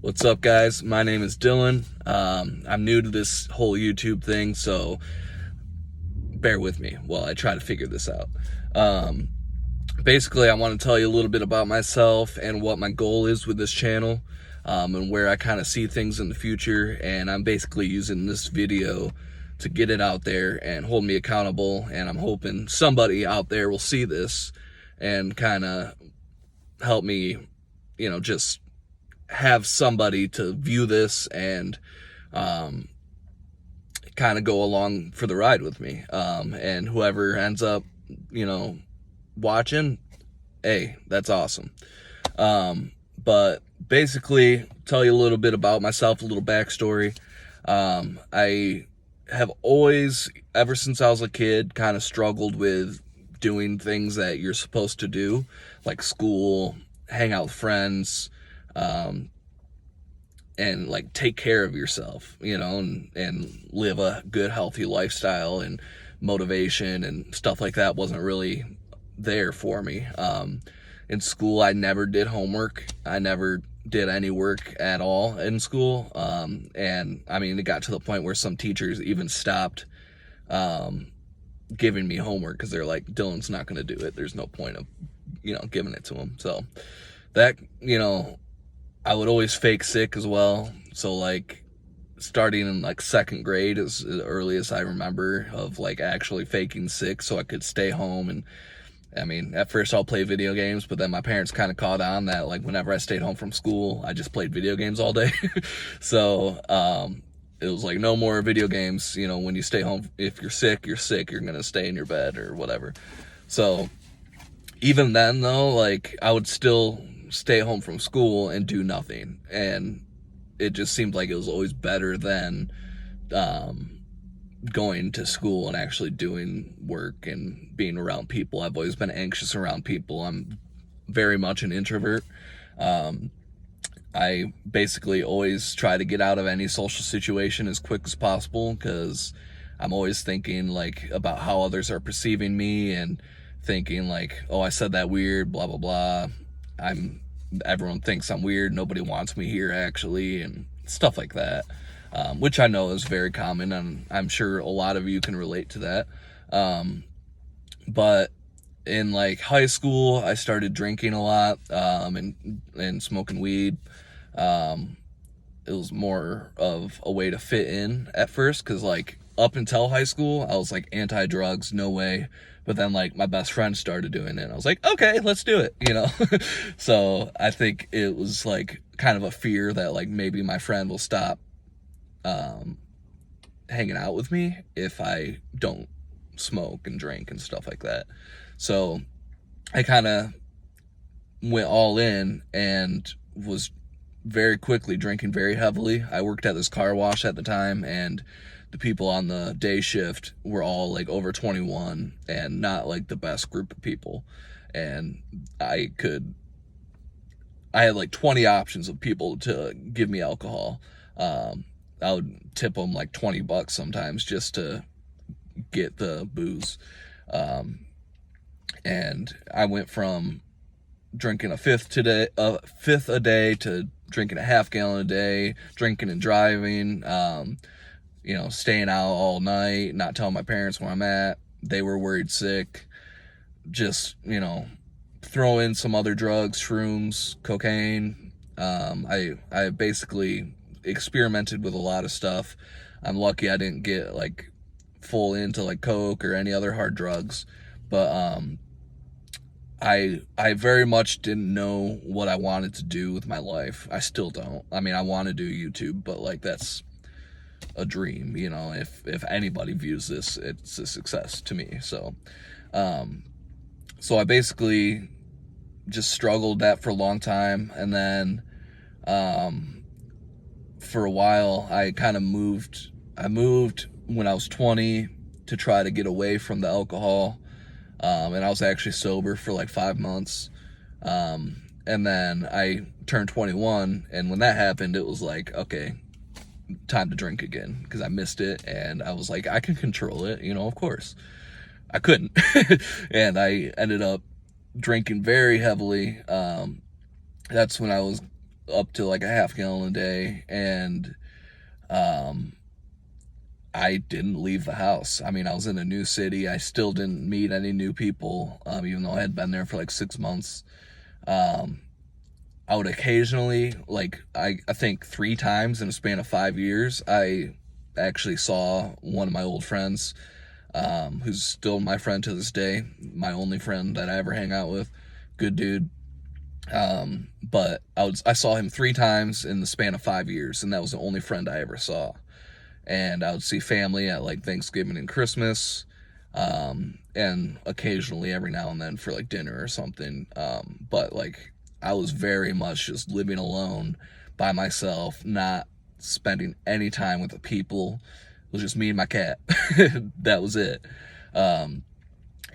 What's up, guys? My name is Dylan. I'm new to this whole YouTube thing, so bear with me while I try to figure this out. Basically, I want to tell you a little bit about myself and what my goal is with this channel, and where I kind of see things in the future. And I'm basically using this video to get it out there and hold me accountable. And I'm hoping somebody out there will see this and kind of help me, just have somebody to view this and kind of go along for the ride with me. And whoever ends up, watching, hey, that's awesome. But basically, tell you a little bit about myself, a little backstory. I have always, ever since I was a kid, kind of struggled with doing things that you're supposed to do, like school, hang out with friends, and like take care of yourself, and live a good, healthy lifestyle, and motivation and stuff like that wasn't really there for me. In school, I never did homework. I never did any work at all in school. And I mean, it got to the point where some teachers even stopped, giving me homework because they're like, Dylan's not going to do it. There's no point of, giving it to him. So that, I would always fake sick as well. So like starting in like second grade is as early as I remember of like actually faking sick so I could stay home. And I mean, at first I'll play video games, but then my parents kind of caught on that like whenever I stayed home from school, I just played video games all day. So it was like no more video games. When you stay home, if you're sick, you're going to stay in your bed or whatever. So even then though, like I would still stay home from school and do nothing. And it just seemed like it was always better than going to school and actually doing work and being around people. I've always been anxious around people. I'm very much an introvert. I basically always try to get out of any social situation as quick as possible because I'm always thinking like about how others are perceiving me and thinking like, oh, I said that weird, blah, blah, blah. Everyone thinks I'm weird. Nobody wants me here actually, and stuff like that. Which I know is very common, and I'm sure a lot of you can relate to that. But in like high school, I started drinking a lot, and smoking weed. It was more of a way to fit in at first, because like up until high school, I was like anti-drugs, no way. But then like my best friend started doing it and I was like, okay, let's do it, So I think it was like kind of a fear that like maybe my friend will stop hanging out with me if I don't smoke and drink and stuff like that. So I kind of went all in and was very quickly drinking very heavily. I worked at this car wash at the time, and the people on the day shift were all like over 21 and not like the best group of people. And I had like 20 options of people to give me alcohol. I would tip them like $20 sometimes just to get the booze. And I went from drinking a fifth a day to drinking a half gallon a day, drinking and driving, staying out all night, not telling my parents where I'm at. They were worried sick. Just, throw in some other drugs, shrooms, cocaine. I basically experimented with a lot of stuff. I'm lucky I didn't get like full into like coke or any other hard drugs, but I very much didn't know what I wanted to do with my life. I still don't. I mean, I want to do YouTube, but like that's a dream, if anybody views this, it's a success to me. So I basically just struggled that for a long time. And then for a while I kind of moved when I was 20 to try to get away from the alcohol. And I was actually sober for like 5 months. And then I turned 21, and when that happened, it was like, okay, time to drink again, because I missed it, and I was like, I can control it, of course. I couldn't. And I ended up drinking very heavily. That's when I was up to like a half gallon a day, and I didn't leave the house. I mean, I was in a new city. I still didn't meet any new people, even though I had been there for like 6 months. Um, I would occasionally, like, I think 3 times in a span of 5 years, I actually saw one of my old friends, who's still my friend to this day, my only friend that I ever hang out with. Good dude. But I saw him 3 times in the span of 5 years, and that was the only friend I ever saw. And I would see family at like Thanksgiving and Christmas, and occasionally every now and then for like dinner or something. But like I was very much just living alone by myself, not spending any time with the people. It was just me and my cat. That was it. And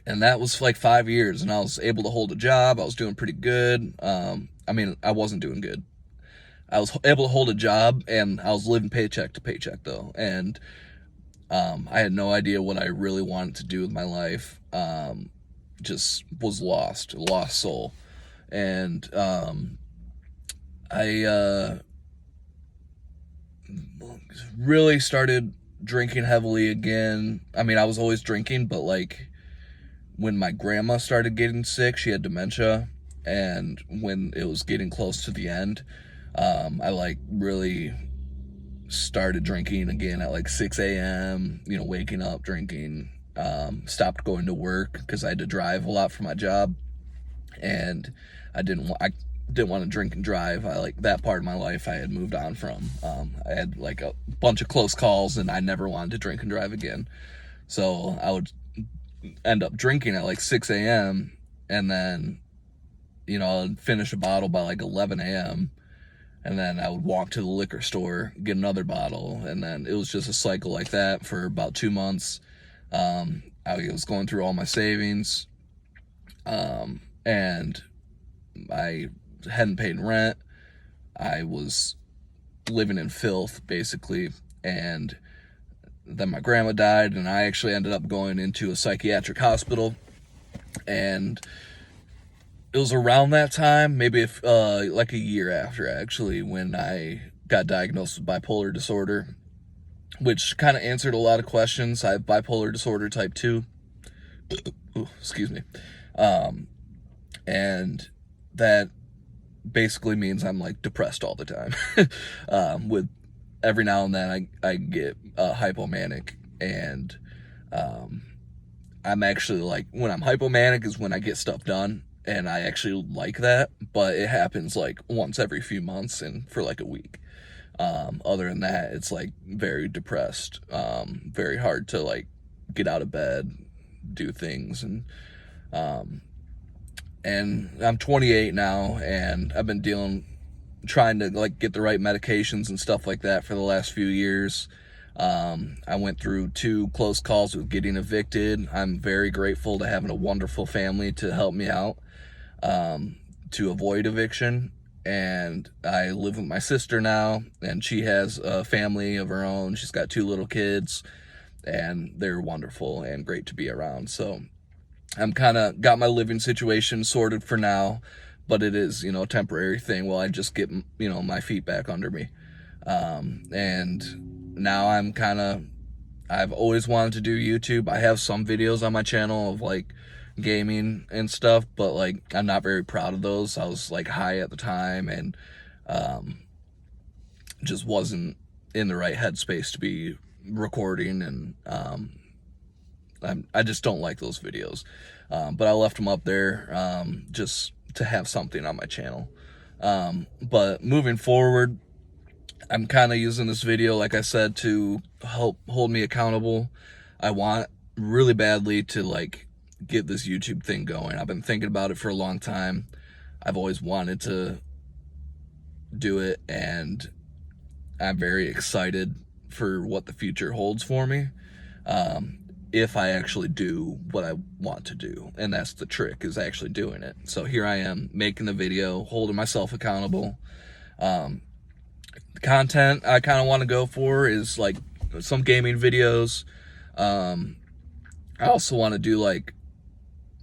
that was like 5 years, and I was able to hold a job. I was doing pretty good. I mean, I wasn't doing good. I was able to hold a job, and I was living paycheck to paycheck though, and I had no idea what I really wanted to do with my life. Just was lost, lost soul, and I really started drinking heavily again. I mean, I was always drinking, but like when my grandma started getting sick, she had dementia, and when it was getting close to the end, I like really started drinking again at like 6 a.m., waking up drinking. Stopped going to work because I had to drive a lot for my job, and I didn't want to drink and drive. I like that part of my life I had moved on from. I had like a bunch of close calls, and I never wanted to drink and drive again. So I would end up drinking at like 6 a.m. and then, I'd finish a bottle by like 11 a.m. And then I would walk to the liquor store, get another bottle, and then it was just a cycle like that for about 2 months. I was going through all my savings, and I hadn't paid rent. I was living in filth, basically, and then my grandma died, and I actually ended up going into a psychiatric hospital, and it was around that time, maybe like a year after, actually, when I got diagnosed with bipolar disorder, which kind of answered a lot of questions. I have bipolar disorder type 2. Ooh, excuse me. And that basically means I'm like depressed all the time. With every now and then I get hypomanic, and I'm actually like, when I'm hypomanic is when I get stuff done, and I actually like that, but it happens like once every few months and for like a week. Other than that, it's like very depressed, very hard to like get out of bed, do things, and I'm 28 now, and I've been trying to like get the right medications and stuff like that for the last few years. I went through 2 close calls with getting evicted. I'm very grateful to having a wonderful family to help me out, to avoid eviction. And I live with my sister now, and she has a family of her own. She's got 2 little kids, and they're wonderful and great to be around. So I'm kind of got my living situation sorted for now, but it is, a temporary thing while I just get, my feet back under me. And now I've always wanted to do YouTube. I have some videos on my channel of like gaming and stuff, but like I'm not very proud of those. I was like high at the time, and just wasn't in the right headspace to be recording, and I just don't like those videos. But I left them up there just to have something on my channel. But moving forward, I'm kind of using this video, like I said, to help hold me accountable. I want really badly to like get this YouTube thing going. I've been thinking about it for a long time. I've always wanted to do it, and I'm very excited for what the future holds for me, if I actually do what I want to do. And that's the trick, is actually doing it. So here I am making the video, holding myself accountable. The content I kind of want to go for is like some gaming videos. I also want to do like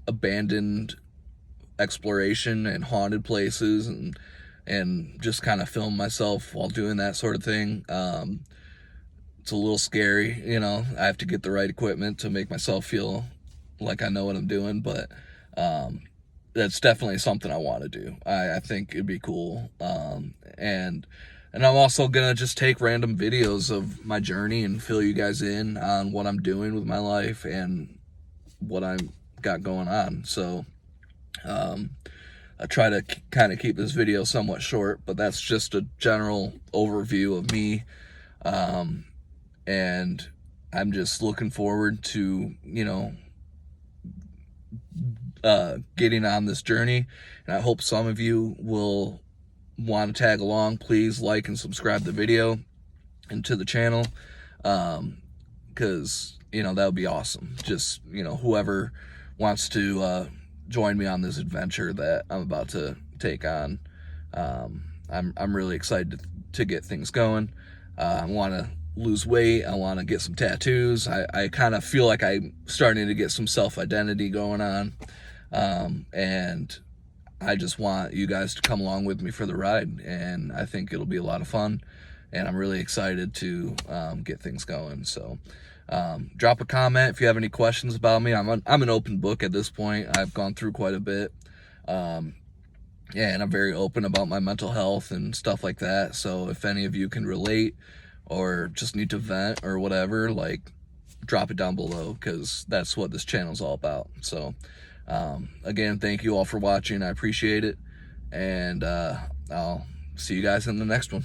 abandoned exploration and haunted places, and and just kind of film myself while doing that sort of thing. It's a little scary, you know. I have to get the right equipment to make myself feel like I know what I'm doing, but that's definitely something I want to do. I think it'd be cool. And I'm also gonna just take random videos of my journey and fill you guys in on what I'm doing with my life and what I got going on. So I try to kind of keep this video somewhat short, but that's just a general overview of me. And I'm just looking forward to, you know, getting on this journey, and I hope some of you will want to tag along. Please like and subscribe the video and to the channel, because you know, that would be awesome. Just, you know, whoever wants to join me on this adventure that I'm about to take on. I'm really excited to get things going. I want to lose weight. I want to get some tattoos. I kind of feel like I'm starting to get some self-identity going on. And I just want you guys to come along with me for the ride, and I think it'll be a lot of fun, and I'm really excited to get things going. So drop a comment if you have any questions about me. I'm an open book at this point. I've gone through quite a bit, and I'm very open about my mental health and stuff like that. So if any of you can relate or just need to vent or whatever, like, drop it down below, because that's what this channel is all about. So again, thank you all for watching. I appreciate it, and I'll see you guys in the next one.